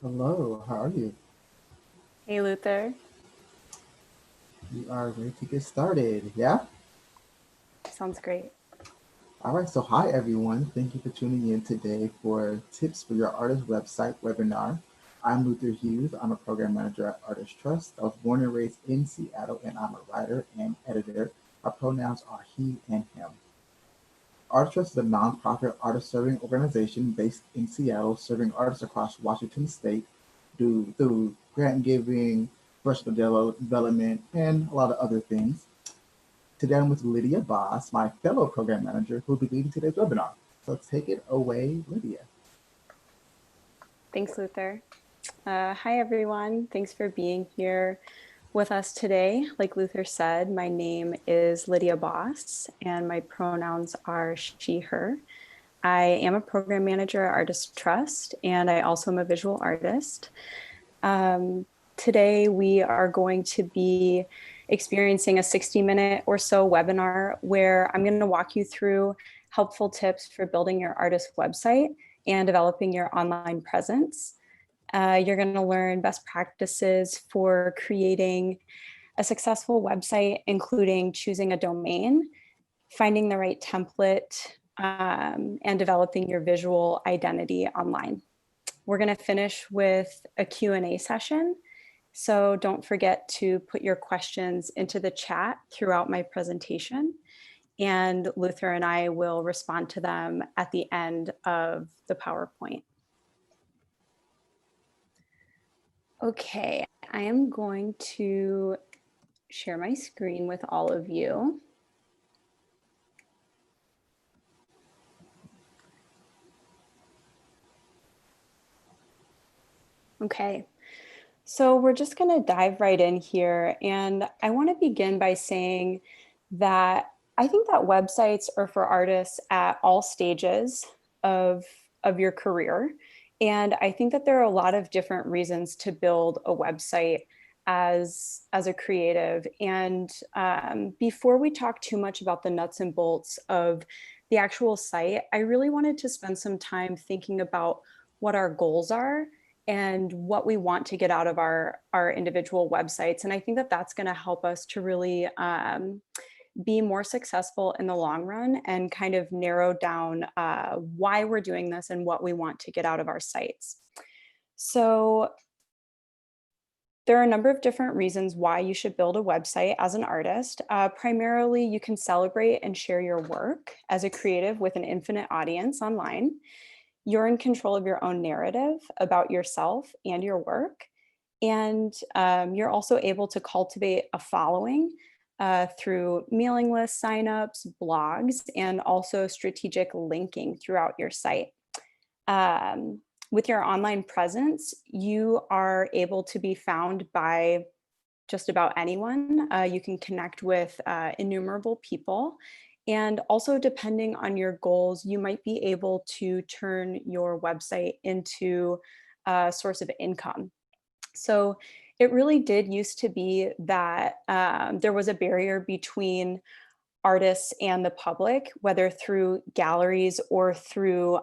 Hello, how are you? Hey Luther, We are ready to get started, yeah? sounds great. All right, so hi everyone. Thank you for tuning in today for Tips for Your Artist Website webinar. I'm Luther Hughes. I'm a program manager at Artist Trust. I was born and raised in Seattle, and I'm a writer and editor. Our pronouns are he and him. Artist Trust is a nonprofit artist serving organization based in Seattle, serving artists across Washington state through grant giving, professional development, and a lot of other things. Today I'm with Lydia Boss, my fellow program manager, who will be leading today's webinar. So take it away, Lydia. Thanks, Luther. Hi everyone, thanks for being here with us today. Like Luther said, my name is Lydia Boss and my pronouns are she, her. I am a program manager at Artist Trust and I also am a visual artist. Um, Today we are going to be experiencing a 60-minute or so webinar where I'm going to walk you through helpful tips for building your artist website and developing your online presence. You're going to learn best practices for creating a successful website, including choosing a domain, finding the right template, and developing your visual identity online. We're going to finish with a Q&A session. So don't forget to put your questions into the chat throughout my presentation. And Luther and I will respond to them at the end of the PowerPoint. Okay, I am going to share my screen with all of you. Okay, so we're just going to dive right in here. And I want to begin by saying that I think that websites are for artists at all stages of, of your career. And I think that there are a lot of different reasons to build a website as a creative. And before we talk too much about the nuts and bolts of the actual site, I really wanted to spend some time thinking about what our goals are and what we want to get out of our individual websites. And I think that that's going to help us to really be more successful in the long run and kind of narrow down why we're doing this and what we want to get out of our sites. So there are a number of different reasons why you should build a website as an artist. Primarily, you can celebrate and share your work as a creative with an infinite audience online. You're in control of your own narrative about yourself and your work. And you're also able to cultivate a following through mailing list signups, blogs, and also strategic linking throughout your site. Um, with your online presence, you are able to be found by just about anyone. You can connect with innumerable people. And also, depending on your goals, you might be able to turn your website into a source of income. So it really did used to be that there was a barrier between artists and the public, whether through galleries or through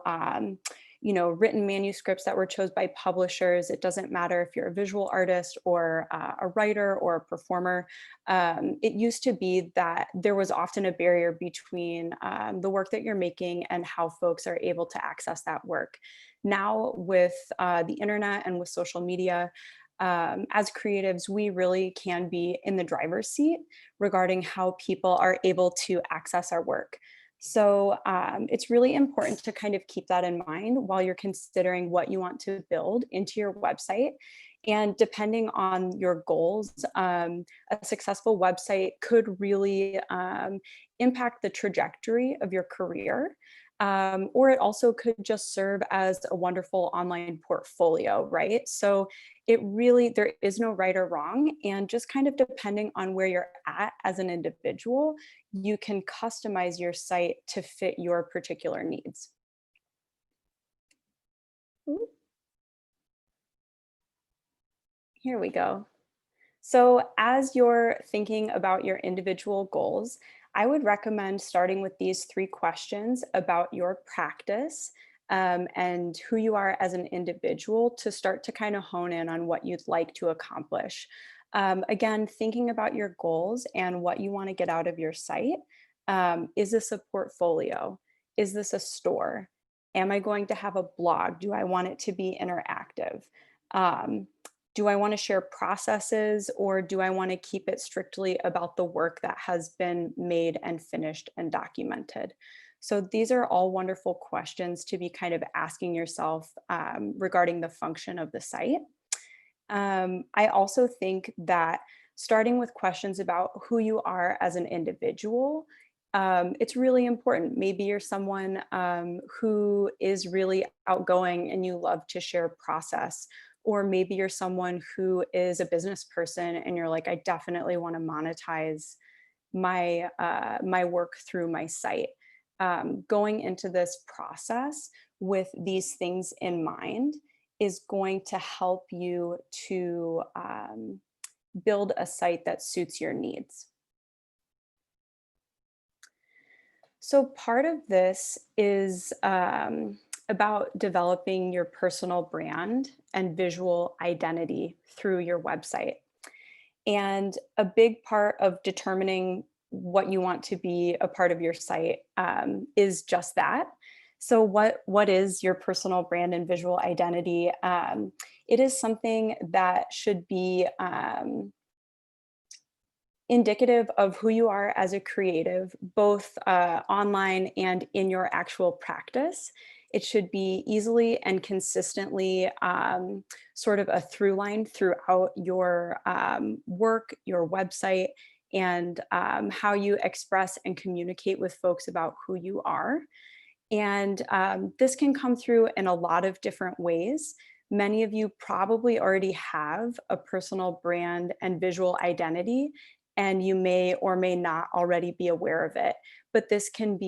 written manuscripts that were chosen by publishers. It doesn't matter if you're a visual artist or a writer or a performer. It used to be that there was often a barrier between the work that you're making and how folks are able to access that work. Now with the internet and with social media, as creatives, we really can be in the driver's seat regarding how people are able to access our work. So it's really important to kind of keep that in mind while you're considering what you want to build into your website. And depending on your goals, a successful website could really impact the trajectory of your career. Or it also could just serve as a wonderful online portfolio, right? So it really, there is no right or wrong. And just kind of depending on where you're at as an individual, you can customize your site to fit your particular needs. Ooh, here we go. So as you're thinking about your individual goals, I would recommend starting with these three questions about your practice and who you are as an individual to start to kind of hone in on what you'd like to accomplish. Again, thinking about your goals and what you want to get out of your site. Is this a portfolio? Is this a store? Am I going to have a blog? Do I want it to be interactive? Do I want to share processes, or do I want to keep it strictly about the work that has been made and finished and documented? So these are all wonderful questions to be kind of asking yourself regarding the function of the site. I also think that starting with questions about who you are as an individual, it's really important. Maybe you're someone who is really outgoing and you love to share process, or maybe you're someone who is a business person and you're like, I definitely want to monetize my work through my site. Going into this process with these things in mind is going to help you to build a site that suits your needs. So part of this is about developing your personal brand and visual identity through your website. And a big part of determining what you want to be a part of your site is just that. So what is your personal brand and visual identity? It is something that should be indicative of who you are as a creative, both online and in your actual practice. It should be easily and consistently sort of a through line throughout your work, your website, and how you express and communicate with folks about who you are. And this can come through in a lot of different ways. Many of you probably already have a personal brand and visual identity, and you may or may not already be aware of it. But this can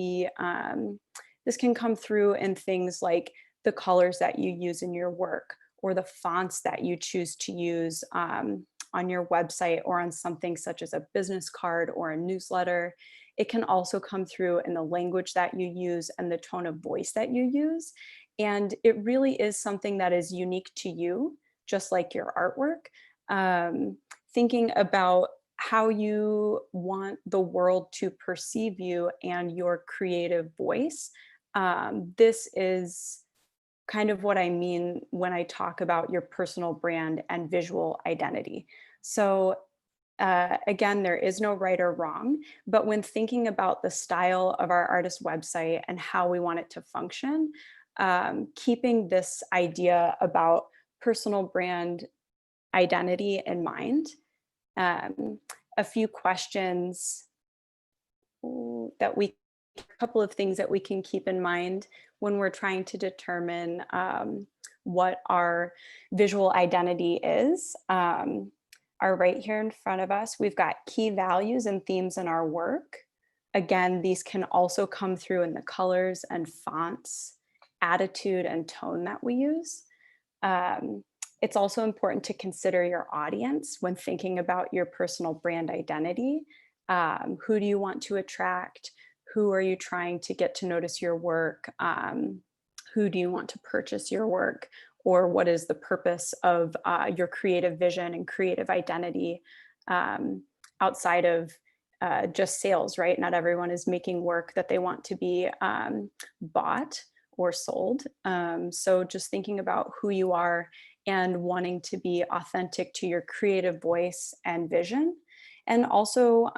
come through in things like the colors that you use in your work, or the fonts that you choose to use on your website, or on something such as a business card or a newsletter. It can also come through in the language that you use and the tone of voice that you use. And it really is something that is unique to you, just like your artwork. Thinking about how you want the world to perceive you and your creative voice. This is kind of what I mean when I talk about your personal brand and visual identity. So again, there is no right or wrong, but when thinking about the style of our artist website and how we want it to function, keeping this idea about personal brand identity in mind. A few questions a couple of things that we can keep in mind when we're trying to determine what our visual identity is, are right here in front of us. We've got key values and themes in our work. Again, these can also come through in the colors and fonts, attitude and tone that we use. It's also important to consider your audience when thinking about your personal brand identity. Who do you want to attract? Who are you trying to get to notice your work? Who do you want to purchase your work? Or what is the purpose of your creative vision and creative identity outside of just sales, right? Not everyone is making work that they want to be bought or sold. So just thinking about who you are and wanting to be authentic to your creative voice and vision. And also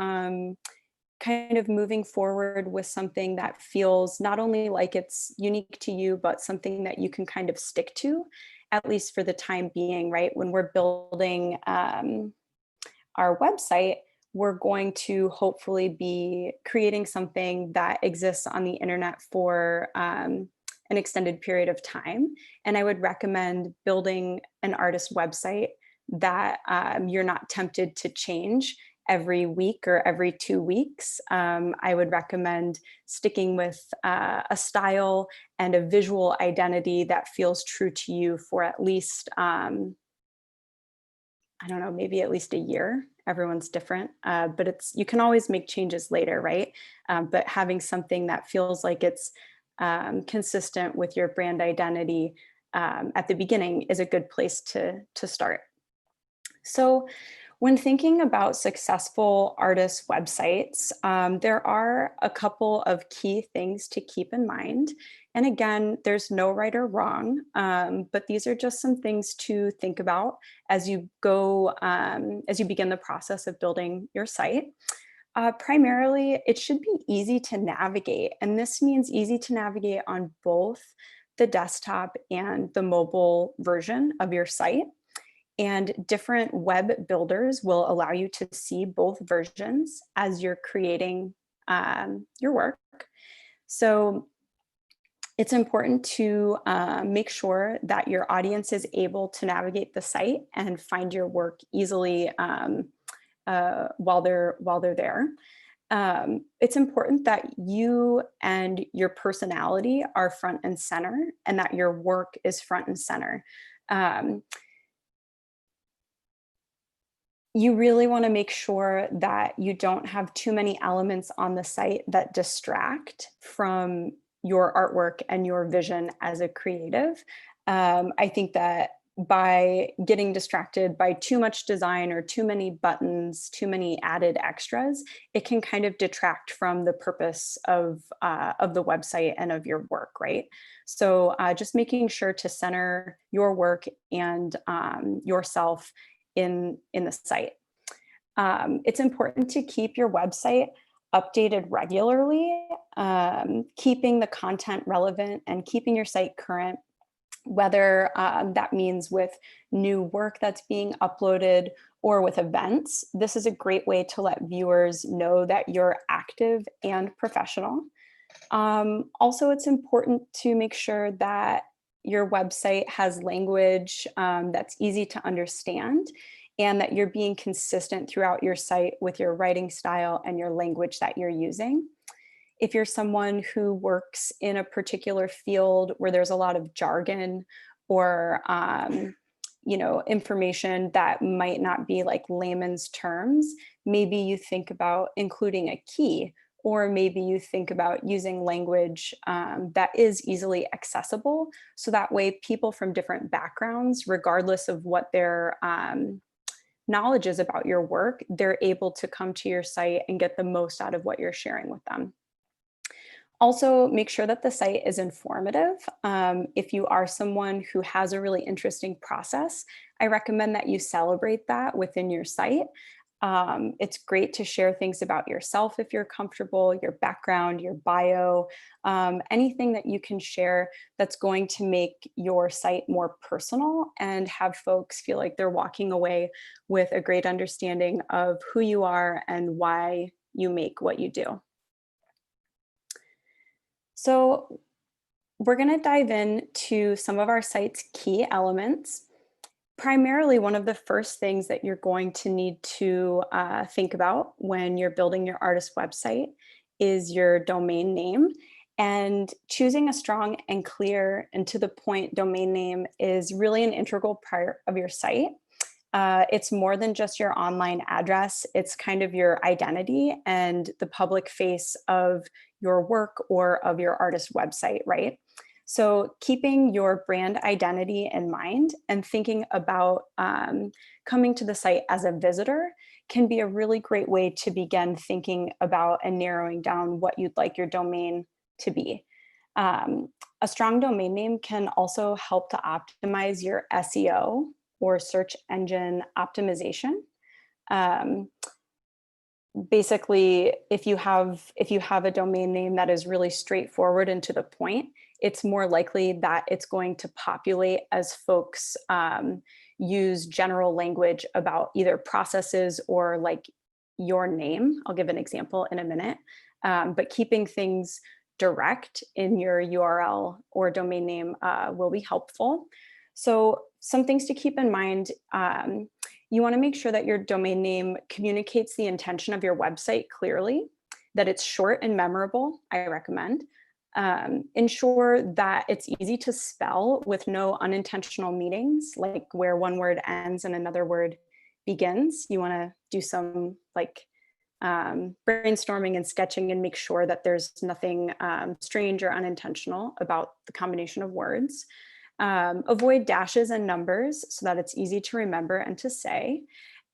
kind of moving forward with something that feels not only like it's unique to you, but something that you can kind of stick to, at least for the time being, right? When we're building our website, we're going to hopefully be creating something that exists on the internet for an extended period of time. And I would recommend building an artist website that you're not tempted to change every week or every 2 weeks. I would recommend sticking with a style and a visual identity that feels true to you for at least, I don't know, maybe at least a year. Everyone's different, but you can always make changes later, right? But having something that feels like it's consistent with your brand identity at the beginning is a good place to start. So when thinking about successful artist websites, there are a couple of key things to keep in mind. And again, there's no right or wrong, but these are just some things to think about as you go, as you begin the process of building your site. Primarily, it should be easy to navigate, and this means easy to navigate on both the desktop and the mobile version of your site. And different web builders will allow you to see both versions as you're creating your work. So it's important to make sure that your audience is able to navigate the site and find your work easily while they're there. It's important that you and your personality are front and center, and that your work is front and center. You really want to make sure that you don't have too many elements on the site that distract from your artwork and your vision as a creative. I think that by getting distracted by too much design or too many buttons, too many added extras, it can kind of detract from the purpose of the website and of your work, right? So just making sure to center your work and yourself in the site. It's important to keep your website updated regularly, keeping the content relevant and keeping your site current, whether that means with new work that's being uploaded or with events. This is a great way to let viewers know that you're active and professional. Also, it's important to make sure that your website has language that's easy to understand, and that you're being consistent throughout your site with your writing style and your language that you're using. If you're someone who works in a particular field where there's a lot of jargon or information that might not be like layman's terms, maybe you think about including a key, or maybe you think about using language that is easily accessible. So that way people from different backgrounds, regardless of what their knowledge is about your work, they're able to come to your site and get the most out of what you're sharing with them. Also, make sure that the site is informative. If you are someone who has a really interesting process, I recommend that you celebrate that within your site. It's great to share things about yourself if you're comfortable, your background, your bio, anything that you can share that's going to make your site more personal and have folks feel like they're walking away with a great understanding of who you are and why you make what you do. So we're going to dive into some of our site's key elements. Primarily, one of the first things that you're going to need to think about when you're building your artist website is your domain name. And choosing a strong and clear and to the point domain name is really an integral part of your site. It's more than just your online address. It's kind of your identity and the public face of your work or of your artist website, right? So keeping your brand identity in mind and thinking about coming to the site as a visitor can be a really great way to begin thinking about and narrowing down what you'd like your domain to be. A strong domain name can also help to optimize your SEO or search engine optimization. Basically, if you have a domain name that is really straightforward and to the point, it's more likely that it's going to populate as folks use general language about either processes or like your name. I'll give an example in a minute, but keeping things direct in your URL or domain name will be helpful. So some things to keep in mind. You want to make sure that your domain name communicates the intention of your website clearly, that it's short and memorable, I recommend. Ensure that it's easy to spell with no unintentional meanings, like where one word ends and another word begins. You want to do some like brainstorming and sketching and make sure that there's nothing strange or unintentional about the combination of words. Avoid dashes and numbers so that it's easy to remember and to say,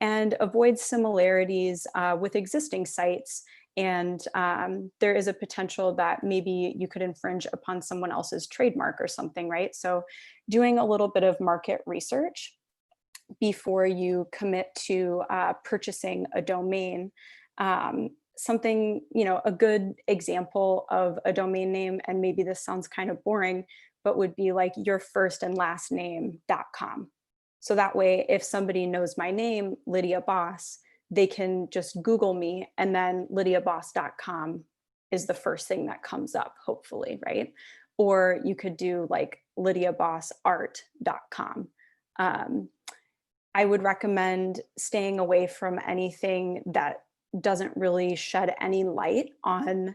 and avoid similarities with existing sites. And there is a potential that maybe you could infringe upon someone else's trademark or something, right? So doing a little bit of market research before you commit to purchasing a domain. Something, a good example of a domain name, and maybe this sounds kind of boring, but would be like your first and last name.com. So that way, if somebody knows my name, Lydia Boss, they can just Google me, and then lydiaboss.com is the first thing that comes up, hopefully, right? Or you could do like lydiabossart.com. I would recommend staying away from anything that doesn't really shed any light on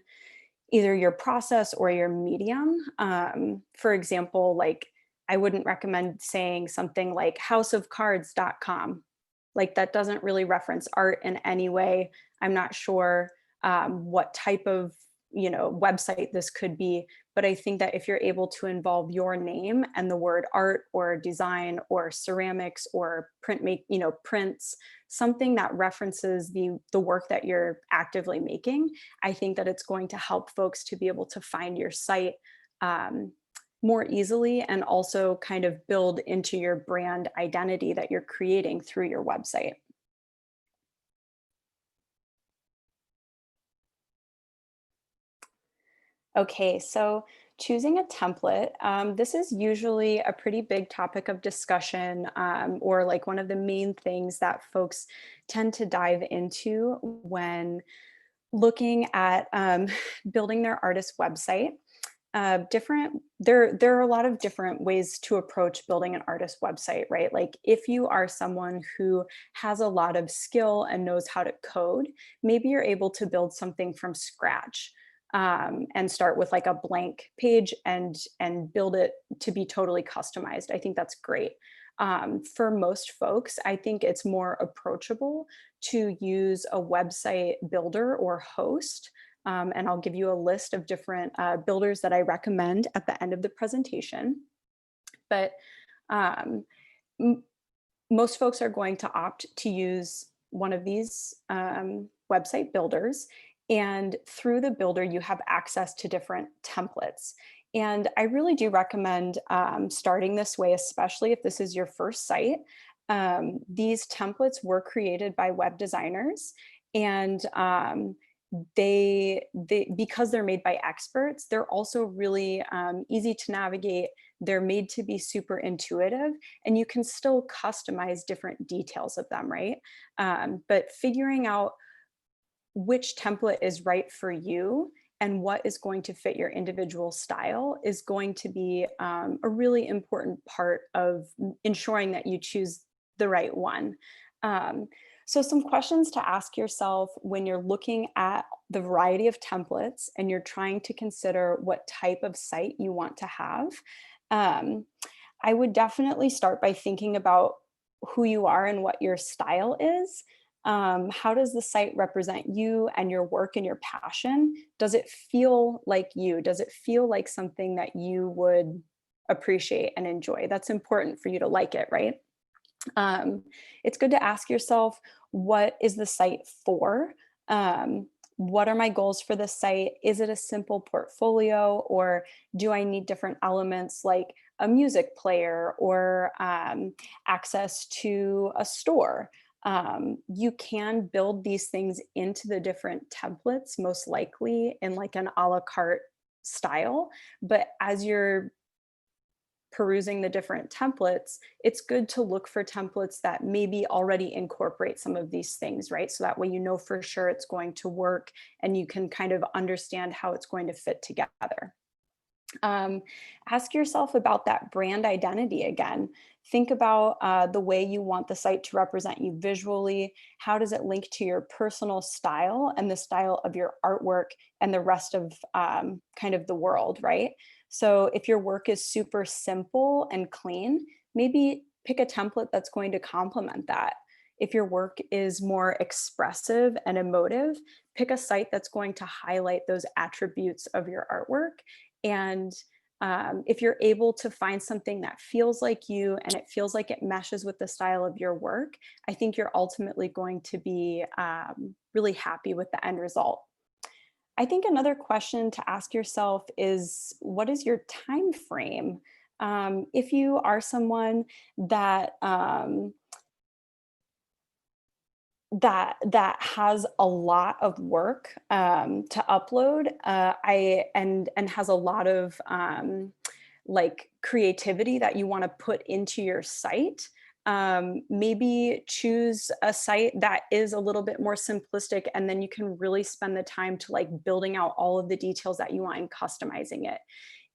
either your process or your medium. For example, like I wouldn't recommend saying something like houseofcards.com. Like that doesn't really reference art in any way. I'm not sure what type of website this could be, but I think that if you're able to involve your name and the word art or design or ceramics or prints, something that references the work that you're actively making, I think that it's going to help folks to be able to find your site more easily, and also kind of build into your brand identity that you're creating through your website. Okay, so choosing a template, this is usually a pretty big topic of discussion, or like one of the main things that folks tend to dive into when looking at building their artist website. There are a lot of different ways to approach building an artist website, right? Like if you are someone who has a lot of skill and knows how to code, maybe you're able to build something from scratch, and start with like a blank page and build it to be totally customized. I think that's great. For most folks, I think it's more approachable to use a website builder or host. And I'll give you a list of different builders that I recommend at the end of the presentation. But most folks are going to opt to use one of these website builders. And through the builder, you have access to different templates. And I really do recommend starting this way, especially if this is your first site. These templates were created by web designers, and because they're made by experts, they're also really easy to navigate. They're made to be super intuitive, and you can still customize different details of them, right? But figuring out which template is right for you and what is going to fit your individual style is going to be a really important part of ensuring that you choose the right one. So some questions to ask yourself when you're looking at the variety of templates and you're trying to consider what type of site you want to have. I would definitely start by thinking about who you are and what your style is. How does the site represent you and your work and your passion? Does it feel like you? Does it feel like something that you would appreciate and enjoy? That's important for you to like it, right? It's good to ask yourself, what is the site for? What are my goals for this site? Is it a simple portfolio, or do I need different elements like a music player or access to a store? You can build these things into the different templates, most likely in like an a la carte style. But as you're perusing the different templates, it's good to look for templates that maybe already incorporate some of these things, right? So that way you know for sure it's going to work and you can kind of understand how it's going to fit together. Ask yourself about that brand identity again. Think about the way you want the site to represent you visually. How does it link to your personal style and the style of your artwork and the rest of kind of the world, right? So if your work is super simple and clean, maybe pick a template that's going to complement that. If your work is more expressive and emotive, pick a site that's going to highlight those attributes of your artwork. And if you're able to find something that feels like you and it feels like it meshes with the style of your work, I think you're ultimately going to be really happy with the end result. I think another question to ask yourself is, what is your time frame? If you are someone that that has a lot of work to upload, and has a lot of like creativity that you want to put into your site, maybe choose a site that is a little bit more simplistic, and then you can really spend the time to like building out all of the details that you want and customizing it.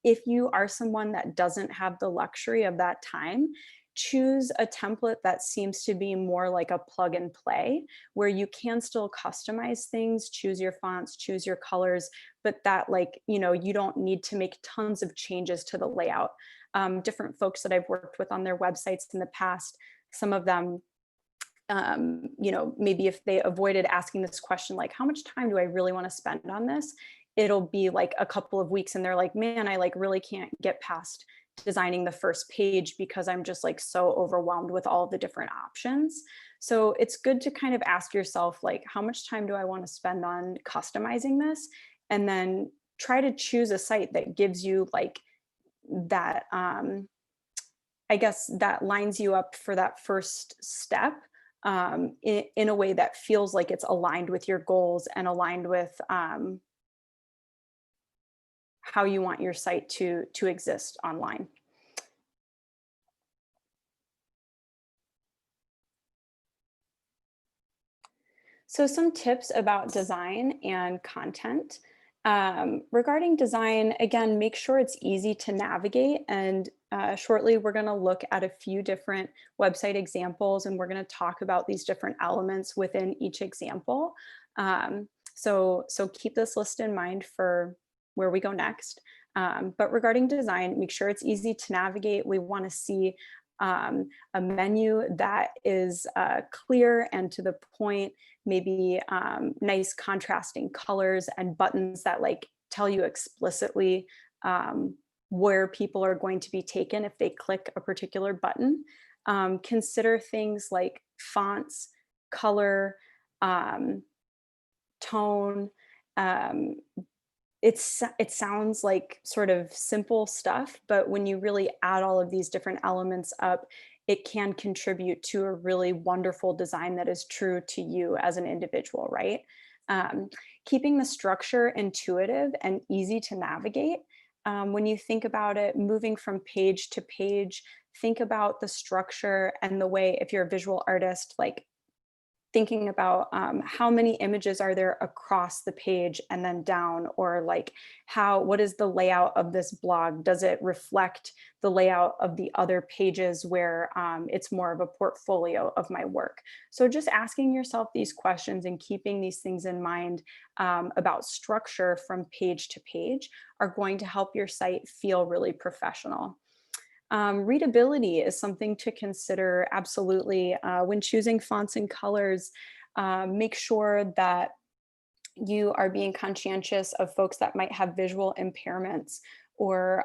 If you are someone that doesn't have the luxury of that time, choose a template that seems to be more like a plug and play, where you can still customize things, choose your fonts, choose your colors, but that, like, you know, you don't need to make tons of changes to the layout. Different folks that I've worked with on their websites in the past, some of them, you know, maybe if they avoided asking this question, like, how much time do I really want to spend on this? It'll be like a couple of weeks and they're like, man, I like really can't get past designing the first page because I'm just like so overwhelmed with all the different options. So it's good to kind of ask yourself, like, how much time do I want to spend on customizing this? And then try to choose a site that gives you like that, I guess that lines you up for that first step, in a way that feels like it's aligned with your goals and aligned with how you want your site to exist online. So some tips about design and content. Regarding design, again, make sure it's easy to navigate. And shortly, we're going to look at a few different website examples, and we're going to talk about these different elements within each example. So keep this list in mind for where we go next. But regarding design, make sure it's easy to navigate. We want to see a menu that is clear and to the point, maybe nice contrasting colors and buttons that like tell you explicitly where people are going to be taken if they click a particular button. Consider things like fonts, color, tone. Um, it sounds like sort of simple stuff, but when you really add all of these different elements up, it can contribute to a really wonderful design that is true to you as an individual, right? Um, Keeping the structure intuitive and easy to navigate. When you think about it, moving from page to page, think about the structure and the way, if you're a visual artist, like thinking about how many images are there across the page and then down, or like what is the layout of this blog? Does it reflect the layout of the other pages where it's more of a portfolio of my work? So just asking yourself these questions and keeping these things in mind about structure from page to page are going to help your site feel really professional. Readability is something to consider, absolutely. When choosing fonts and colors, make sure that you are being conscientious of folks that might have visual impairments, or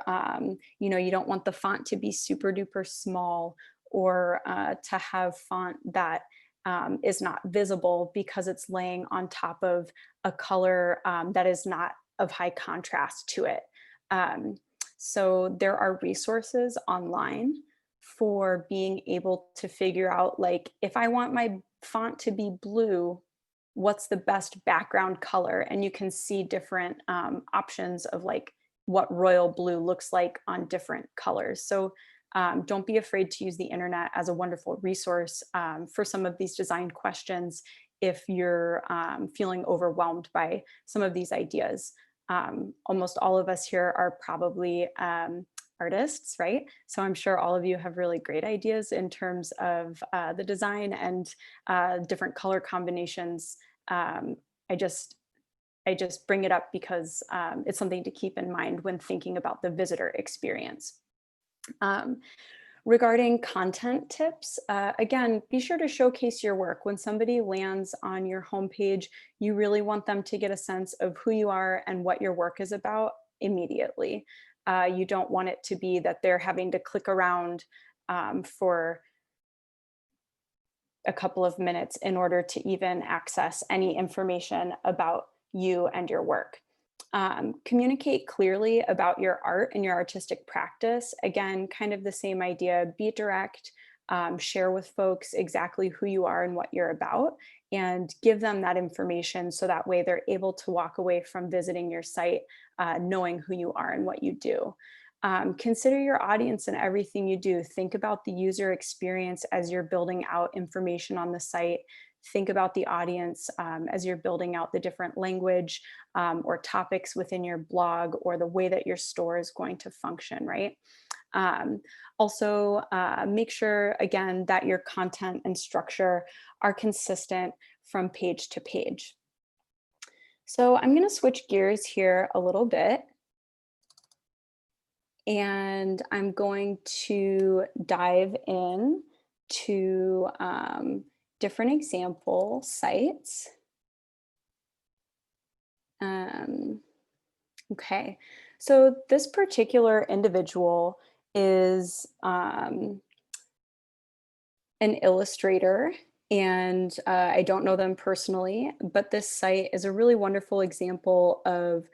you know, you don't want the font to be super duper small, or to have font that is not visible because it's laying on top of a color that is not of high contrast to it. Um, so there are resources online for being able to figure out, like, if I want my font to be blue, what's the best background color? And you can see different options of like what royal blue looks like on different colors. So don't be afraid to use the internet as a wonderful resource for some of these design questions if you're feeling overwhelmed by some of these ideas. Almost all of us here are probably artists, right? So I'm sure all of you have really great ideas in terms of the design and different color combinations. I just bring it up because it's something to keep in mind when thinking about the visitor experience. Um, Regarding content tips, again, be sure to showcase your work. When somebody lands on your homepage, you really want them to get a sense of who you are and what your work is about immediately. You don't want it to be that they're having to click around for a couple of minutes in order to even access any information about you and your work. Communicate clearly about your art and your artistic practice. Again, kind of the same idea, be direct, share with folks exactly who you are and what you're about, and give them that information so that way they're able to walk away from visiting your site knowing who you are and what you do. Consider your audience in everything you do. Think about the user experience as you're building out information on the site. Think about the audience as you're building out the different language or topics within your blog or the way that your store is going to function, right? Also, make sure, again, that your content and structure are consistent from page to page. So I'm going to switch gears here a little bit. And I'm going to dive in to different example sites. Okay, so this particular individual is an illustrator, and I don't know them personally, but this site is a really wonderful example of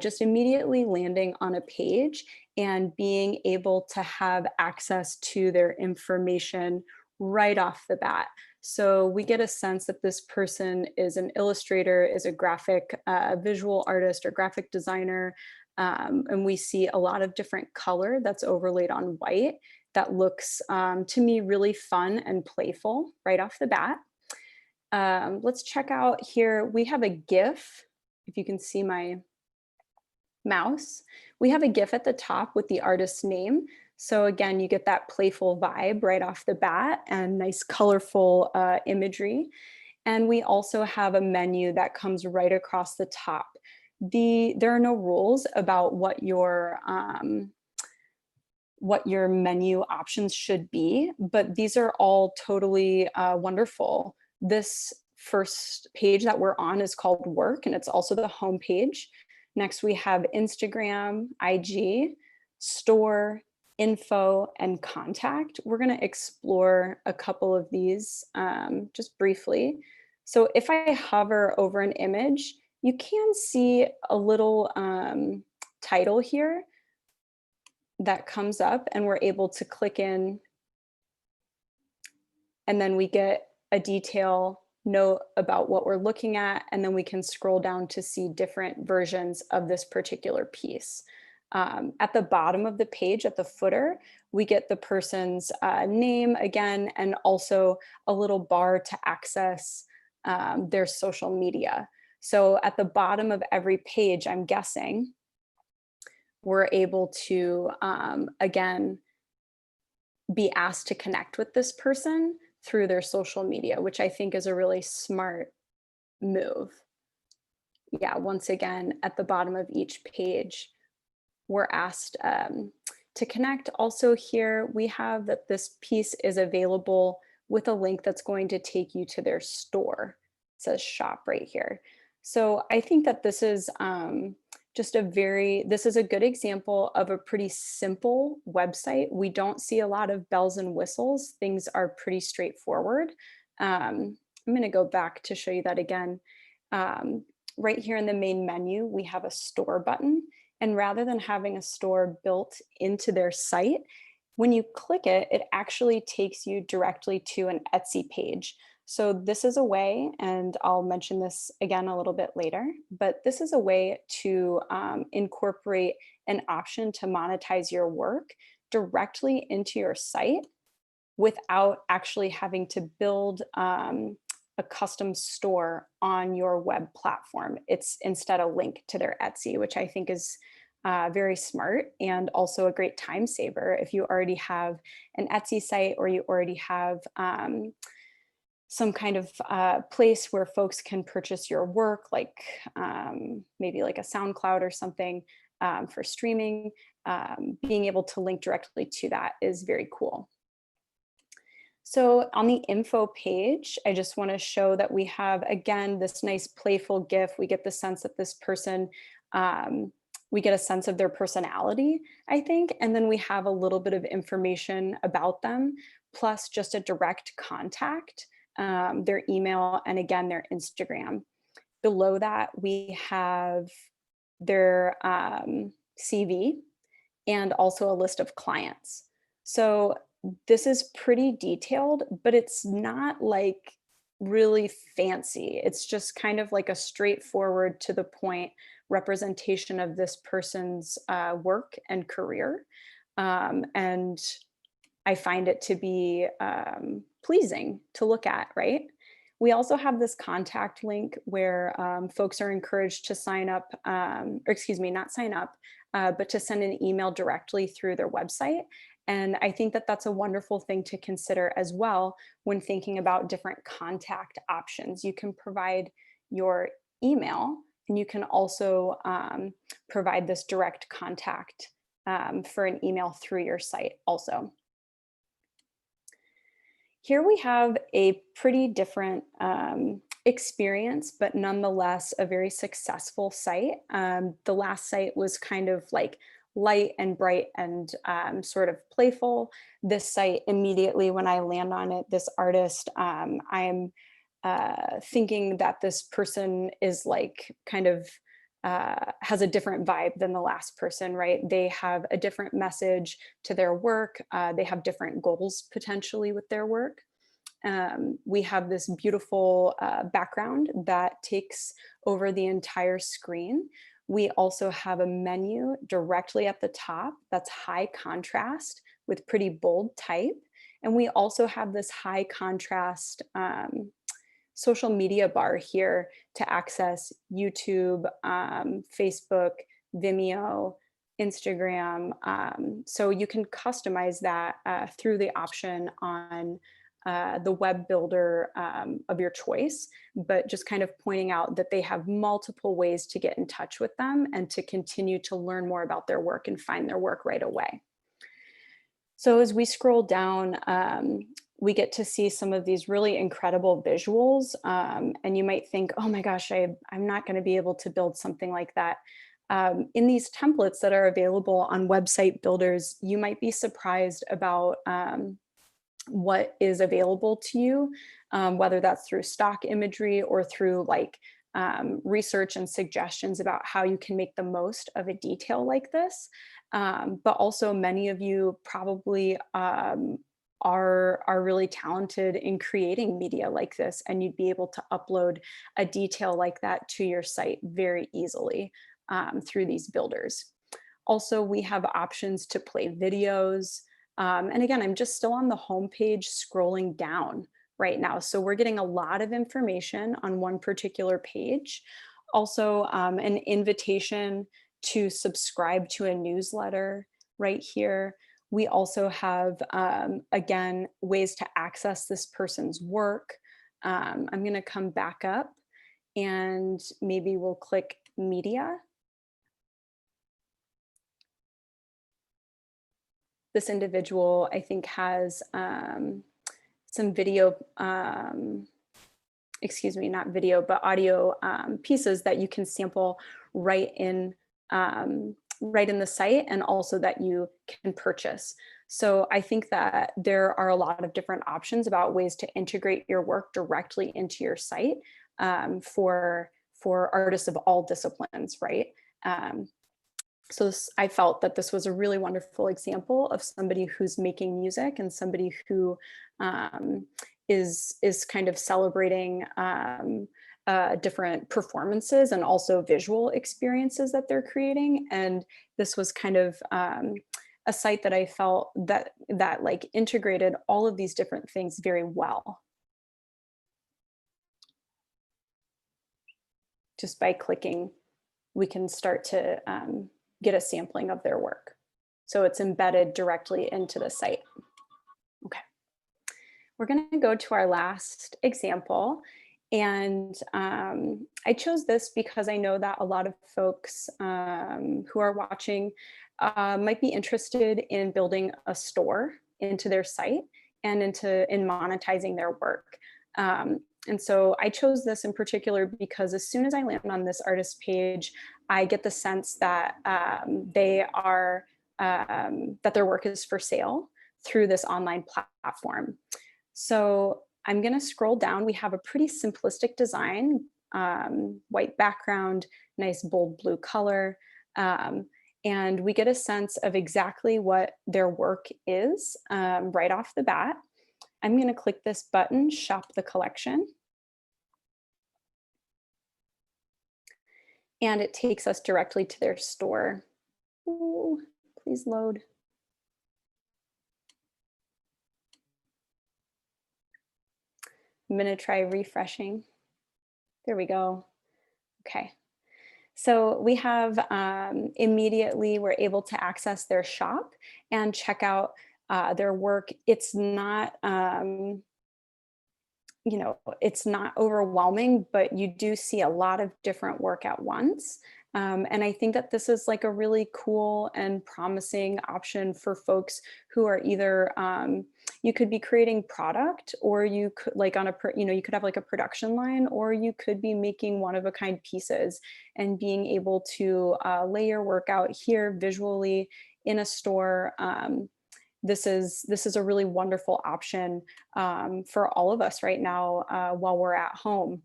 just immediately landing on a page and being able to have access to their information right off the bat. So we get a sense that this person is an illustrator, is a graphic visual artist or graphic designer. And we see a lot of different color that's overlaid on white that looks to me really fun and playful right off the bat. Let's check out here. We have a GIF, if you can see my mouse. We have a GIF at the top with the artist's name. So again, you get that playful vibe right off the bat and nice colorful imagery. And we also have a menu that comes right across the top. There are no rules about what your menu options should be, but these are all totally wonderful. This first page that we're on is called Work, and it's also the home page. Next, we have Instagram, IG, Store, Info, and Contact. We're going to explore a couple of these just briefly. So if I hover over an image, you can see a little title here that comes up, and we're able to click in, and then we get a detail note about what we're looking at, and then we can scroll down to see different versions of this particular piece. At the bottom of the page, at the footer, we get the person's name again, and also a little bar to access their social media. So at the bottom of every page, I'm guessing, we're able to, again, be asked to connect with this person through their social media, which I think is a really smart move. Yeah, once again, at the bottom of each page, we're asked to connect. Also here, we have that this piece is available with a link that's going to take you to their store. It says shop right here. So I think that this is this is a good example of a pretty simple website. We don't see a lot of bells and whistles. Things are pretty straightforward. I'm going to go back to show you that again. Right here in the main menu, we have a store button. And rather than having a store built into their site, when you click it, it actually takes you directly to an Etsy page. So this is a way, and I'll mention this again a little bit later, but this is a way to incorporate an option to monetize your work directly into your site without actually having to build a custom store on your web platform. It's instead a link to their Etsy, which I think is very smart and also a great time saver if you already have an Etsy site or you already have some kind of place where folks can purchase your work, like maybe like a SoundCloud or something for streaming. Being able to link directly to that is very cool. So on the info page, I just want to show that we have, again, this nice playful GIF. We get the sense that this person, we get a sense of their personality, I think, and then we have a little bit of information about them, plus just a direct contact, their email, and again, their Instagram. Below that, we have their CV and also a list of clients. So this is pretty detailed, but it's not like really fancy. It's just kind of like a straightforward, to the point representation of this person's work and career. And I find it to be pleasing to look at, right? We also have this contact link where folks are encouraged to sign up, or excuse me, not sign up, but to send an email directly through their website. And I think that that's a wonderful thing to consider as well when thinking about different contact options. You can provide your email, and you can also provide this direct contact for an email through your site also. Here we have a pretty different experience, but nonetheless a very successful site. The last site was kind of like light and bright and sort of playful. This site, immediately when I land on it, this artist, I'm thinking that this person is like kind of has a different vibe than the last person, right? They have a different message to their work. They have different goals potentially with their work. We have this beautiful background that takes over the entire screen. We also have a menu directly at the top that's high contrast with pretty bold type. And we also have this high contrast social media bar here to access YouTube, Facebook, Vimeo, Instagram. So you can customize that through the option on the web builder of your choice, but just kind of pointing out that they have multiple ways to get in touch with them and to continue to learn more about their work and find their work right away. So as we scroll down, we get to see some of these really incredible visuals. And you might think, oh my gosh, I'm not going to be able to build something like that. In these templates that are available on website builders, you might be surprised about what is available to you, whether that's through stock imagery or through like research and suggestions about how you can make the most of a detail like this. But also many of you probably are really talented in creating media like this, and you'd be able to upload a detail like that to your site very easily through these builders. Also, we have options to play videos. And again, I'm just still on the homepage scrolling down right now. So we're getting a lot of information on one particular page. Also, an invitation to subscribe to a newsletter right here. We also have, again, ways to access this person's work. I'm going to come back up and maybe we'll click media. This individual, I think, has some video, excuse me, not video, but audio pieces that you can sample right in the site, and also that you can purchase. So I think that there are a lot of different options about ways to integrate your work directly into your site for artists of all disciplines, right? So I felt that this was a really wonderful example of somebody who's making music and somebody who is kind of celebrating different performances and also visual experiences that they're creating. And this was kind of a site that I felt that like integrated all of these different things very well. Just by clicking, we can start to get a sampling of their work. So it's embedded directly into the site. Okay. we're going to go to our last example. And I chose this because I know that a lot of folks who are watching might be interested in building a store into their site and in monetizing their work. And so I chose this in particular because as soon as I land on this artist page, I get the sense that that their work is for sale through this online platform. So I'm going to scroll down. We have a pretty simplistic design, white background, nice bold blue color. And we get a sense of exactly what their work is right off the bat. I'm going to click this button, Shop the Collection. And it takes us directly to their store. Ooh, please load. I'm going to try refreshing. There we go. Okay. So we have immediately, we're able to access their shop and check out their work. It's not, it's not overwhelming, but you do see a lot of different work at once. And I think that this is like a really cool and promising option for folks who are either, you could be creating product, or you could like you could have like a production line, or you could be making one of a kind pieces and being able to lay your work out here visually in a store. This is a really wonderful option for all of us right now while we're at home.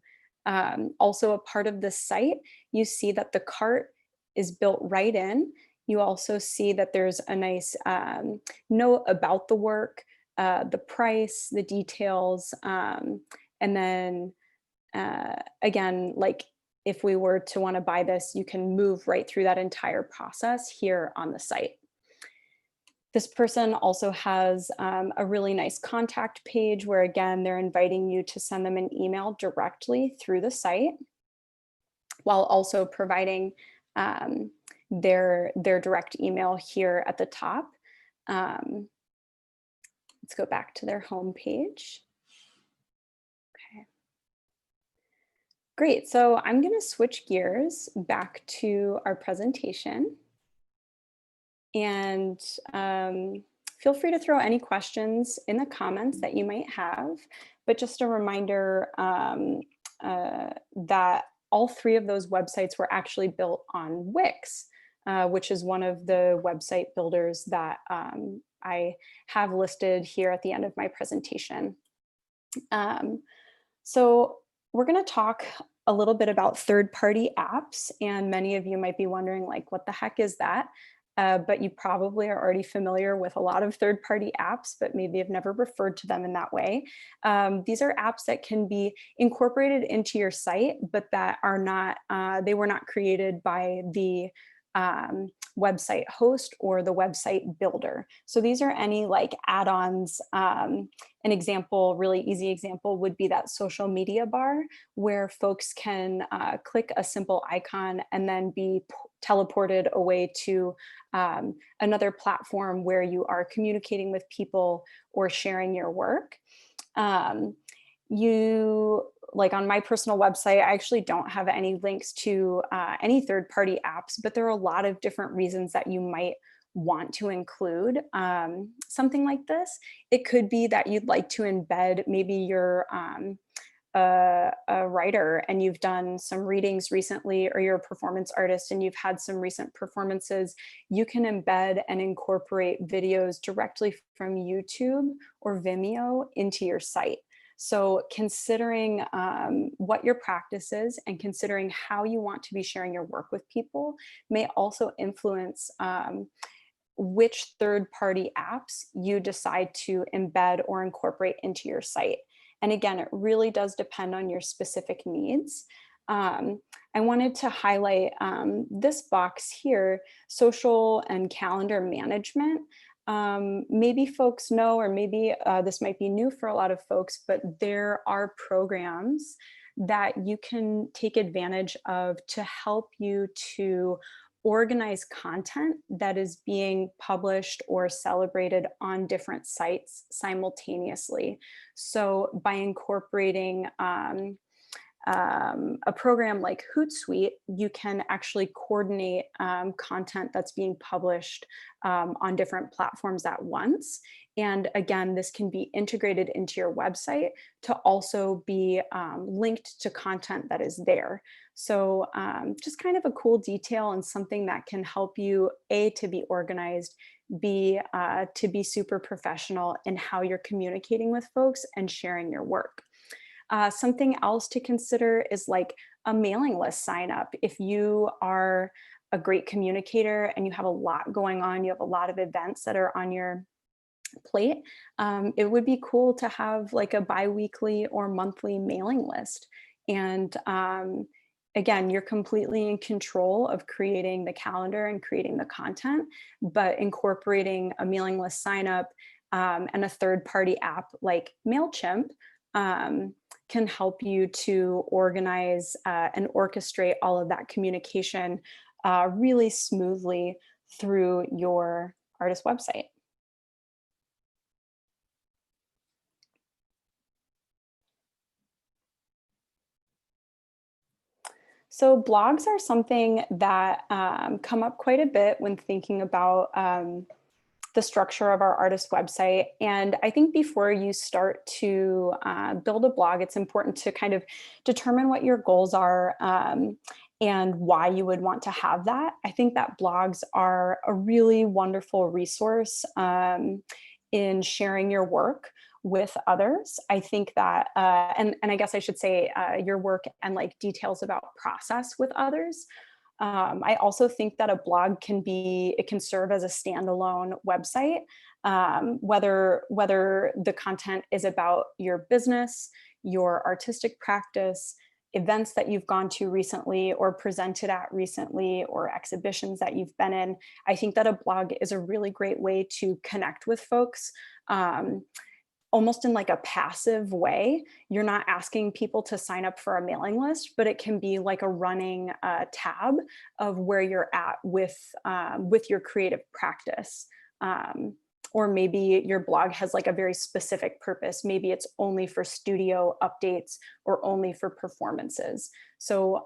Also, a part of this site, you see that the cart is built right in. You also see that there's a nice note about the work, the price, the details, and then again, like if we were to want to buy this, you can move right through that entire process here on the site. This person also has a really nice contact page where, again, they're inviting you to send them an email directly through the site, while also providing their direct email here at the top. Let's go back to their home page. Okay. Great. So I'm going to switch gears back to our presentation. And feel free to throw any questions in the comments that you might have. But just a reminder that all three of those websites were actually built on Wix, which is one of the website builders that I have listed here at the end of my presentation. So we're going to talk a little bit about third-party apps, and many of you might be wondering, like, what the heck is that? But you probably are already familiar with a lot of third-party apps, but maybe have never referred to them in that way. These are apps that can be incorporated into your site, but that are not, they were not created by the website host or the website builder. So these are any like add-ons. An example, really easy example, would be that social media bar where folks can click a simple icon and then be teleported away to another platform where you are communicating with people or sharing your work. Like on my personal website, I actually don't have any links to any third-party apps, but there are a lot of different reasons that you might want to include something like this. It could be that you'd like to embed, maybe you're a writer and you've done some readings recently, or you're a performance artist and you've had some recent performances. You can embed and incorporate videos directly from YouTube or Vimeo into your site. So considering what your practice is and considering how you want to be sharing your work with people may also influence which third-party apps you decide to embed or incorporate into your site. And again, it really does depend on your specific needs. I wanted to highlight this box here, social and calendar management. Maybe folks know, or maybe this might be new for a lot of folks, but there are programs that you can take advantage of to help you to organize content that is being published or celebrated on different sites simultaneously. So by incorporating a program like Hootsuite, you can actually coordinate content that's being published on different platforms at once. And again, this can be integrated into your website to also be linked to content that is there. So just kind of a cool detail and something that can help you, A, to be organized, B, to be super professional in how you're communicating with folks and sharing your work. Something else to consider is like a mailing list sign up. If you are a great communicator and you have a lot going on, you have a lot of events that are on your plate, it would be cool to have like a bi-weekly or monthly mailing list. And again, you're completely in control of creating the calendar and creating the content, but incorporating a mailing list sign up and a third-party app like MailChimp can help you to organize and orchestrate all of that communication really smoothly through your artist website. So blogs are something that come up quite a bit when thinking about the structure of our artist website. And I think before you start to build a blog, it's important to kind of determine what your goals are and why you would want to have that. I think that blogs are a really wonderful resource in sharing your work with others. I think that, and I guess I should say your work and like details about process with others. I also think that a blog it can serve as a standalone website, whether the content is about your business, your artistic practice, events that you've gone to recently or presented at recently, or exhibitions that you've been in. I think that a blog is a really great way to connect with folks. Almost in like a passive way. You're not asking people to sign up for a mailing list, but it can be like a running tab of where you're at with your creative practice. Or maybe your blog has like a very specific purpose. Maybe it's only for studio updates or only for performances. So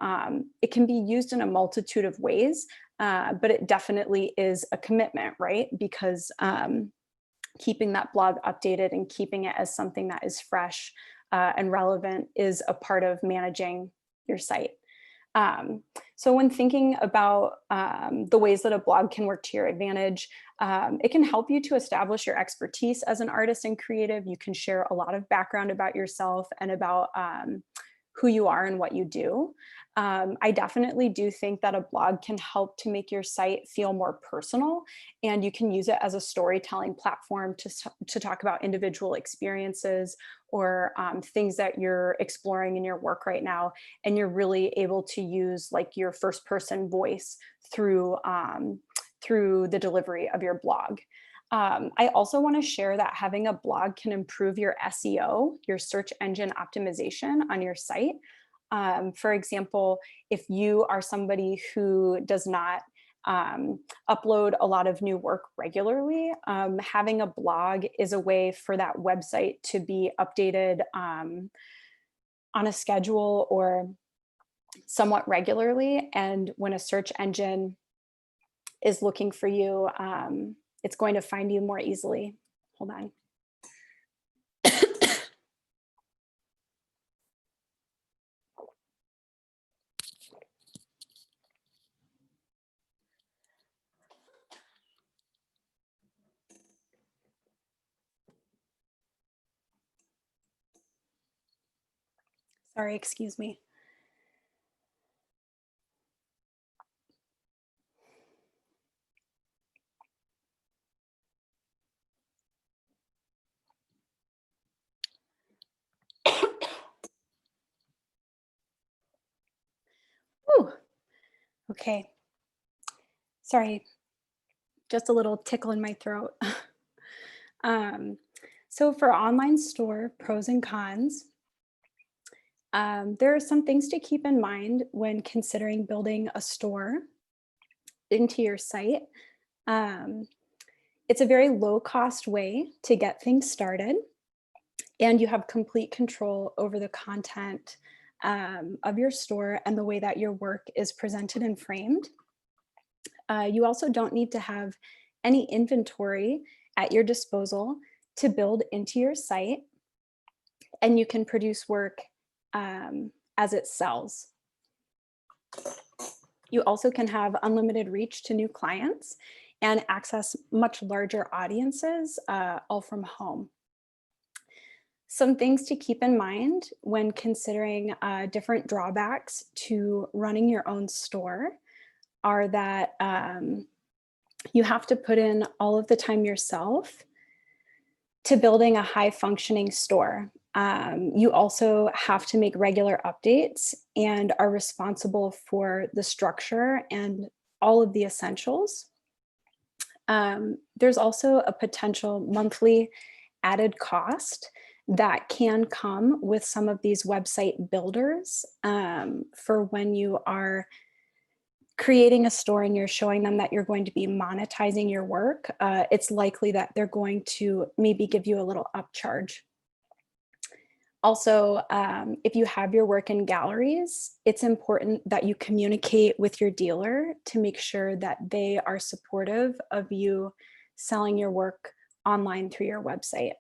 it can be used in a multitude of ways, but it definitely is a commitment, right? Because keeping that blog updated and keeping it as something that is fresh and relevant is a part of managing your site. So when thinking about the ways that a blog can work to your advantage, it can help you to establish your expertise as an artist and creative. You can share a lot of background about yourself and about who you are and what you do. I definitely do think that a blog can help to make your site feel more personal, and you can use it as a storytelling platform to talk about individual experiences or things that you're exploring in your work right now. And you're really able to use like your first person voice through the delivery of your blog. I also want to share that having a blog can improve your SEO, your search engine optimization on your site. For example, if you are somebody who does not upload a lot of new work regularly, having a blog is a way for that website to be updated on a schedule or somewhat regularly. And when a search engine is looking for you, it's going to find you more easily. Hold on. Sorry, excuse me. Whew. Okay. Sorry, just a little tickle in my throat. So for online store pros and cons, there are some things to keep in mind when considering building a store. into your site. It's a very low cost way to get things started, and you have complete control over the content of your store and the way that your work is presented and framed. You also don't need to have any inventory at your disposal to build into your site, and you can produce work as it sells. You also can have unlimited reach to new clients and access much larger audiences, all from home. Some things to keep in mind when considering different drawbacks to running your own store are that you have to put in all of the time yourself to building a high functioning store. You also have to make regular updates and are responsible for the structure and all of the essentials. There's also a potential monthly added cost that can come with some of these website builders for when you are creating a store and you're showing them that you're going to be monetizing your work. It's likely that they're going to maybe give you a little upcharge. Also, if you have your work in galleries, it's important that you communicate with your dealer to make sure that they are supportive of you selling your work online through your website.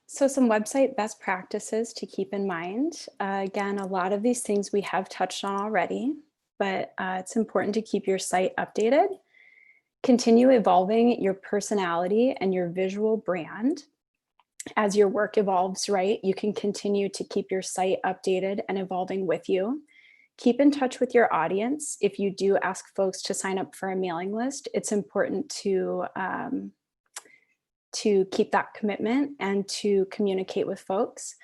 So some website best practices to keep in mind. Again, a lot of these things we have touched on already, but it's important to keep your site updated. Continue evolving your personality and your visual brand. As your work evolves, right, you can continue to keep your site updated and evolving with you. Keep in touch with your audience. If you do ask folks to sign up for a mailing list, it's important to keep that commitment and to communicate with folks.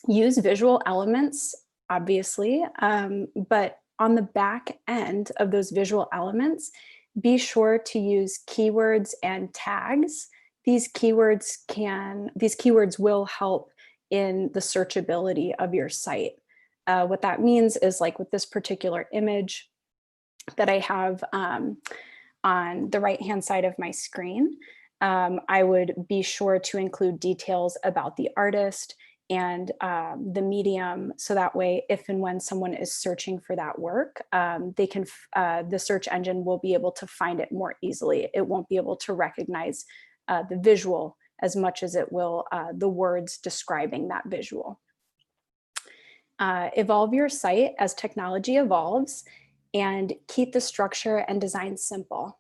Use visual elements, obviously, but on the back end of those visual elements, be sure to use keywords and tags. These keywords will help in the searchability of your site. What that means is, like with this particular image that I have on the right-hand side of my screen, I would be sure to include details about the artist and the medium, so that way, if and when someone is searching for that work, the search engine will be able to find it more easily. It won't be able to recognize the visual as much as it will the words describing that visual. Evolve your site as technology evolves, and keep the structure and design simple.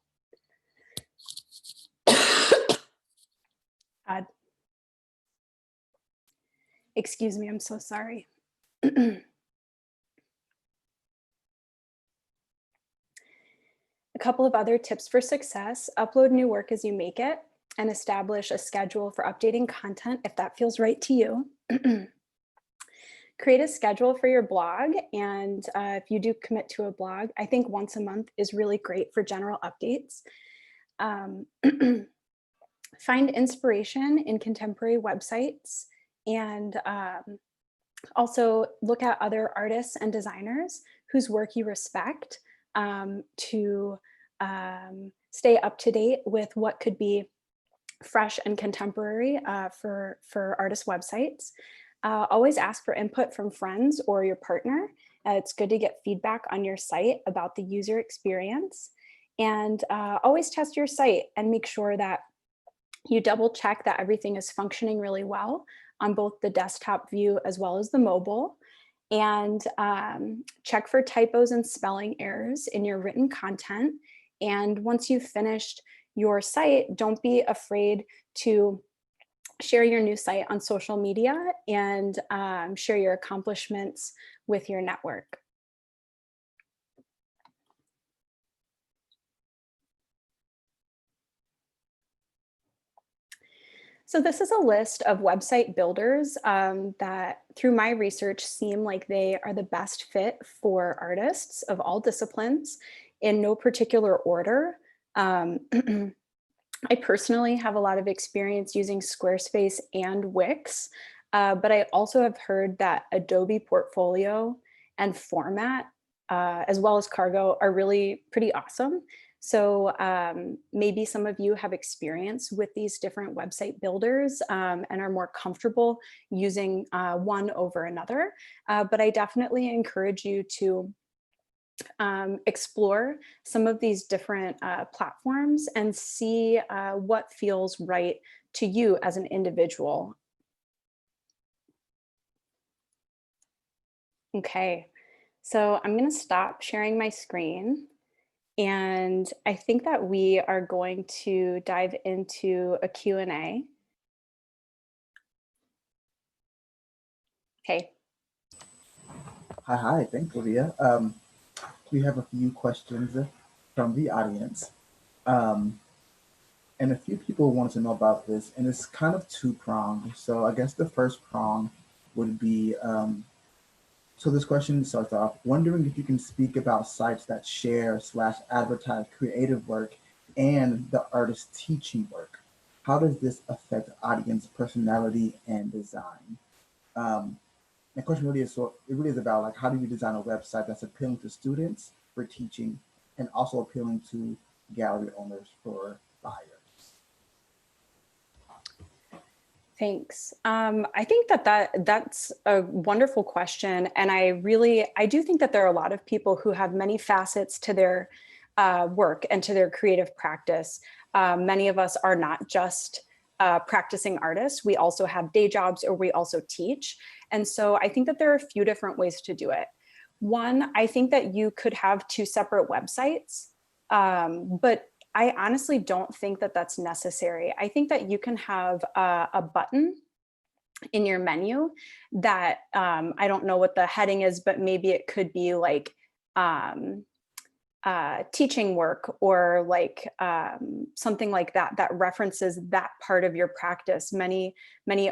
Excuse me, I'm so sorry. A couple of other tips for success: upload new work as you make it, and establish a schedule for updating content if that feels right to you. Create a schedule for your blog, and if you do commit to a blog, I think once a month is really great for general updates. Find inspiration in contemporary websites, and also look at other artists and designers whose work you respect to stay up to date with what could be fresh and contemporary for artist websites. Always ask for input from friends or your partner. It's good to get feedback on your site about the user experience. And always test your site and make sure that you double check that everything is functioning really well on both the desktop view as well as the mobile. And check for typos and spelling errors in your written content. And once you've finished your site, don't be afraid to share your new site on social media and share your accomplishments with your network. So this is a list of website builders that, through my research, seem like they are the best fit for artists of all disciplines in no particular order. I personally have a lot of experience using Squarespace and Wix, but I also have heard that Adobe Portfolio and Format, as well as Cargo, are really pretty awesome. So maybe some of you have experience with these different website builders and are more comfortable using one over another. But I definitely encourage you to explore some of these different platforms and see what feels right to you as an individual. Okay, so I'm going to stop sharing my screen. And I think that we are going to dive into a Q&A. Okay. Hi, thanks, Lydia. We have a few questions from the audience. Um, and a few people wanted to know about this, and it's kind of two-pronged. So I guess the first prong would be, so this question starts off, wondering if you can speak about sites that share/advertise creative work and the artist's teaching work. How does this affect audience personality and design? Um, the question really is, so it really is about like, how do you design a website that's appealing to students for teaching and also appealing to gallery owners for buyers? Thanks. I think that's a wonderful question, and I do think that there are a lot of people who have many facets to their work and to their creative practice. Many of us are not just practicing artists; we also have day jobs, or we also teach. And so I think that there are a few different ways to do it. One, I think that you could have two separate websites, but I honestly don't think that that's necessary. I think that you can have a button in your menu that I don't know what the heading is, but maybe it could be like um, teaching work or like something like that that references that part of your practice. Many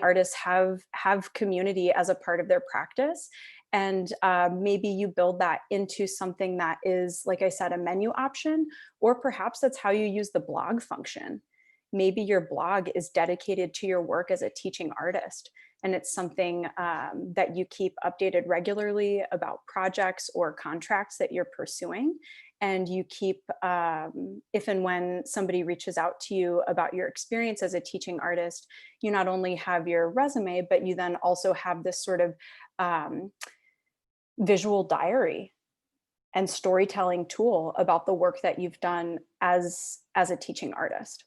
artists have community as a part of their practice, and maybe you build that into something that is, like I said, a menu option, or perhaps that's how you use the blog function. Maybe your blog is dedicated to your work as a teaching artist, and it's something that you keep updated regularly about projects or contracts that you're pursuing. And you keep, if and when somebody reaches out to you about your experience as a teaching artist, you not only have your resume, but you then also have this sort of visual diary and storytelling tool about the work that you've done as a teaching artist.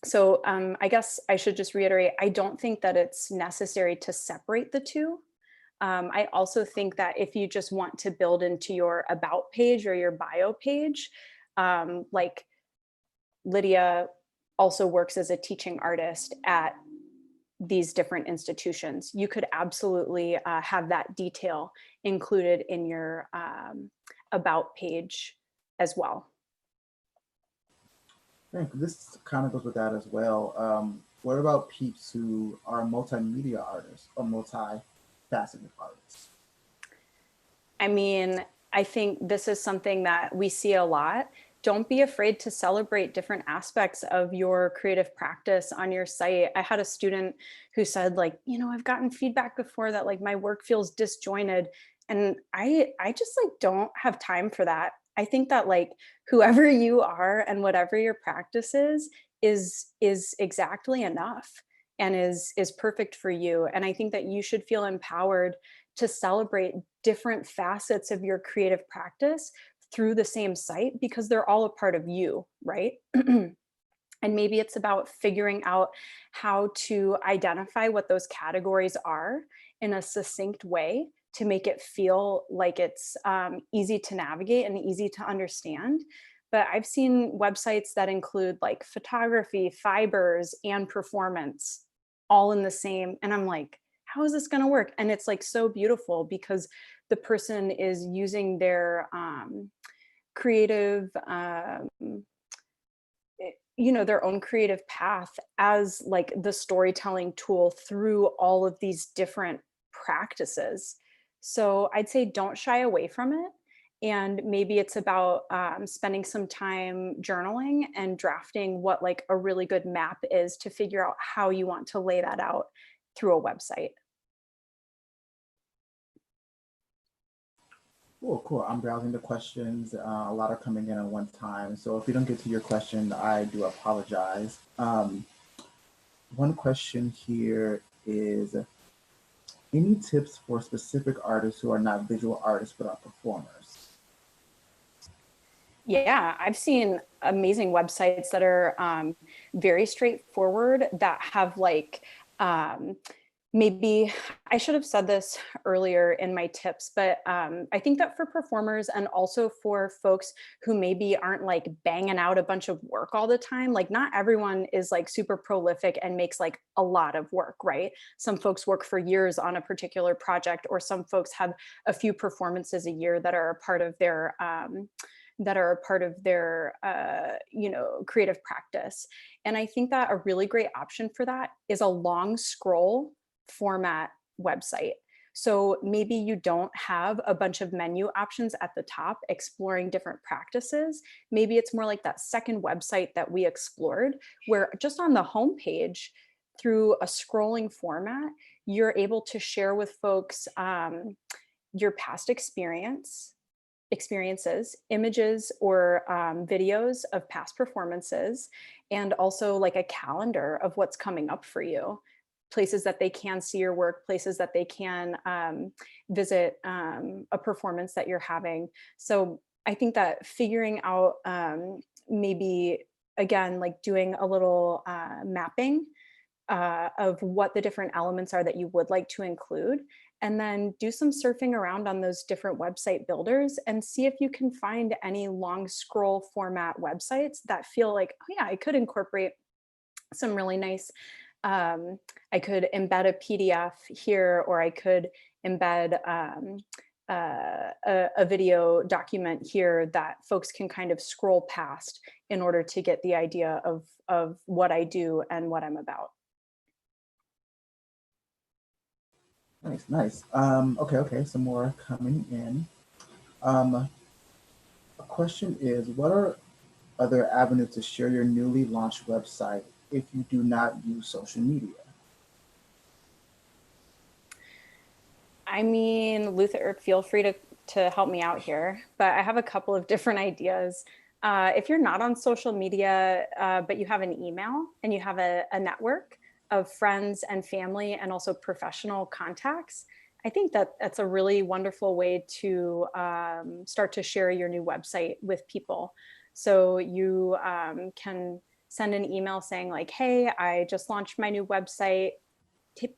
So I guess I should just reiterate, I don't think that it's necessary to separate the two. I also think that if you just want to build into your about page or your bio page, like Lydia also works as a teaching artist at these different institutions, you could absolutely have that detail included in your about page as well. I think this kind of goes with that as well. What about peeps who are multimedia artists or multifaceted artists? I mean, I think this is something that we see a lot. Don't be afraid to celebrate different aspects of your creative practice on your site. I had a student who said, like, I've gotten feedback before that like my work feels disjointed. And I just like don't have time for that. I think that like whoever you are and whatever your practice is exactly enough and is perfect for you. And I think that you should feel empowered to celebrate different facets of your creative practice through the same site because they're all a part of you, right? And maybe it's about figuring out how to identify what those categories are in a succinct way to make it feel like it's easy to navigate and easy to understand. But I've seen websites that include like photography, fibers, and performance all in the same. And I'm like, how is this going to work? And it's like so beautiful because the person is using their creative their own creative path as like the storytelling tool through all of these different practices. So I'd say don't shy away from it And maybe it's about spending some time journaling and drafting what like a really good map is to figure out how you want to lay that out through a website. Cool, cool. I'm browsing the questions. A lot are coming in at one time. So if we don't get to your question, I do apologize. One question here is, any tips for specific artists who are not visual artists but are performers? Yeah, I've seen amazing websites that are very straightforward that have like um, maybe I should have said this earlier in my tips, but I think that for performers and also for folks who maybe aren't like banging out a bunch of work all the time, like not everyone is like super prolific and makes like a lot of work, right? Some folks work for years on a particular project, or some folks have a few performances a year that are a part of their you know, creative practice. And I think that a really great option for that is a long scroll format website. So maybe you don't have a bunch of menu options at the top exploring different practices. Maybe it's more like that second website that we explored, where just on the homepage through a scrolling format, you're able to share with folks your past experiences, images or videos of past performances, and also like a calendar of what's coming up for you, places that they can see your work, places that they can visit a performance that you're having. So I think that figuring out maybe, again, like doing a little mapping of what the different elements are that you would like to include, and then do some surfing around on those different website builders and see if you can find any long scroll format websites that feel like, oh yeah, I could incorporate some really nice, I could embed a PDF here, or I could embed a video document here that folks can kind of scroll past in order to get the idea of what I do and what I'm about. Nice, nice. Okay, some more coming in. A question is, what are other avenues to share your newly launched website if you do not use social media? I mean, Luther, feel free to help me out here, but I have a couple of different ideas. If you're not on social media, but you have an email and you have a network of friends and family and also professional contacts, I think that that's a really wonderful way to start to share your new website with people. So you can send an email saying like, hey, I just launched my new website.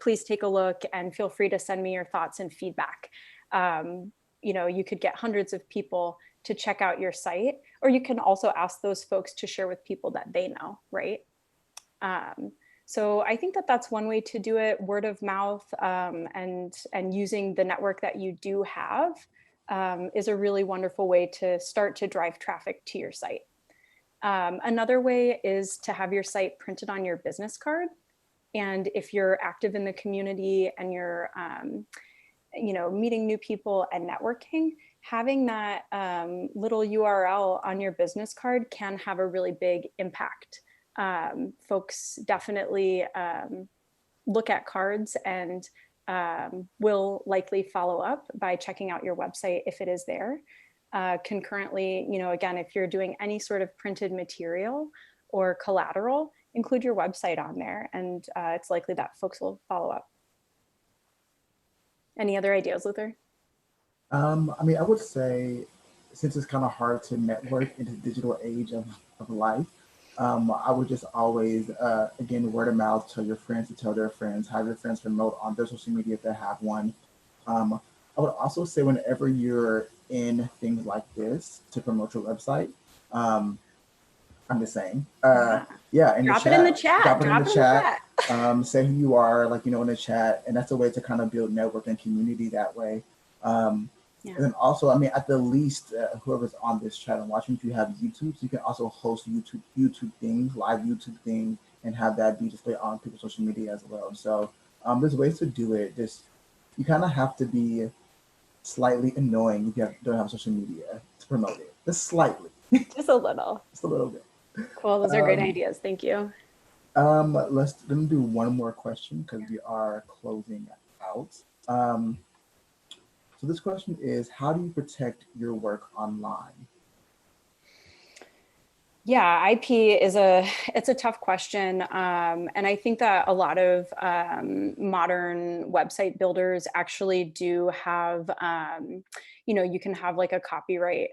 Please take a look and feel free to send me your thoughts and feedback. You know, you could get hundreds of people to check out your site, or you can also ask those folks to share with people that they know, right? So I think that that's one way to do it. Word of mouth and using the network that you do have is a really wonderful way to start to drive traffic to your site. Another way is to have your site printed on your business card. And if you're active in the community and you're, you know, meeting new people and networking, having that little URL on your business card can have a really big impact. Folks definitely look at cards and will likely follow up by checking out your website if it is there. Concurrently, you know, again, if you're doing any sort of printed material or collateral, include your website on there, and it's likely that folks will follow up. Any other ideas, Luther? I mean, I would say, since it's kind of hard to network in the digital age of life, I would just always, again, word of mouth, tell your friends to tell their friends, have your friends promote on their social media if they have one. I would also say, whenever you're in things like this to promote your website, um, I'm just saying. Yeah, in the Drop it in the chat, chat. drop it in the Drop it in the chat. chat. Say who you are, like, in the chat, and that's a way to kind of build network and community that way. Yeah. And then also, I mean, at the least, whoever's on this chat and watching, if you have YouTube, so you can also host YouTube things, live YouTube things, and have that be displayed on people's social media as well. So there's ways to do it. Just, you kind of have to be slightly annoying if don't have social media to promote it. Just slightly, Just a little. just a little bit. Cool. Those are great Um, ideas. Thank you. let's do one more question because we are closing out. Um, so this question is, how do you protect your work online? Yeah, IP is it's a tough question. And I think that a lot of modern website builders actually do have, you can have like a copyright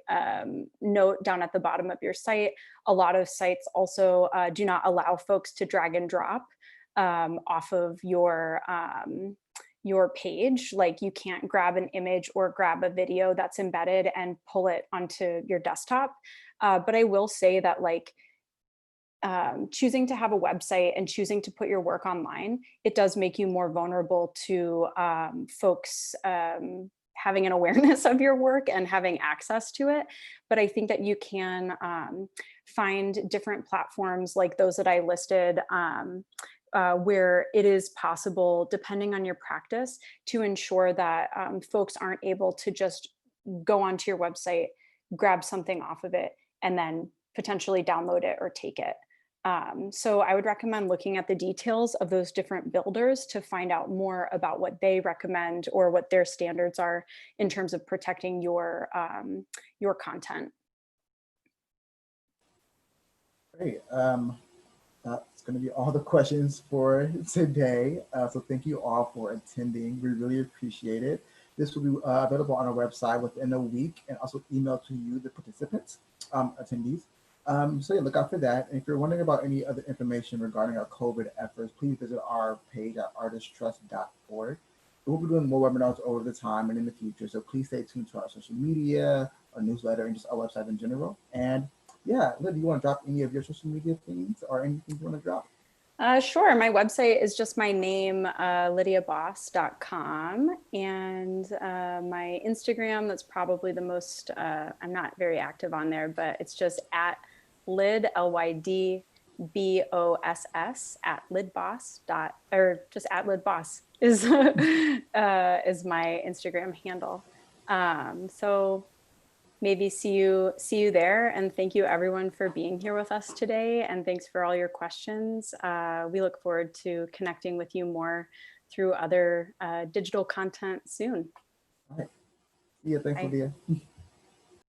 note down at the bottom of your site. A lot of sites also do not allow folks to drag and drop off of your page. Like you can't grab an image or grab a video that's embedded and pull it onto your desktop. But I will say that like choosing to have a website and choosing to put your work online, it does make you more vulnerable to folks having an awareness of your work and having access to it. But I think that you can find different platforms like those that I listed where it is possible, depending on your practice, to ensure that folks aren't able to just go onto your website, grab something off of it, and then potentially download it or take it. So I would recommend looking at the details of those different builders to find out more about what they recommend or what their standards are in terms of protecting your content. Great. That's going to be all the questions for today. So thank you all for attending. We really appreciate it. This will be available on our website within a week and also emailed to you, the participants, attendees. So yeah, look out for that. And if you're wondering about any other information regarding our COVID efforts, please visit our page at artisttrust.org. We'll be doing more webinars over the time and in the future. So please stay tuned to our social media, our newsletter, and just our website in general. And yeah, Liv, you want to drop any of your social media things or anything you want to drop? Sure. My website is just my name, lydiaboss.com. And my Instagram, that's probably the most, I'm not very active on there, but it's just at lyd, LYDBOSS, at lydboss or just at lydboss is, is my Instagram handle. So maybe see you there, and thank you everyone for being here with us today, and thanks for all your questions. We look forward to connecting with you more through other digital content soon. All right. See ya. Thanks, Bye. Lydia.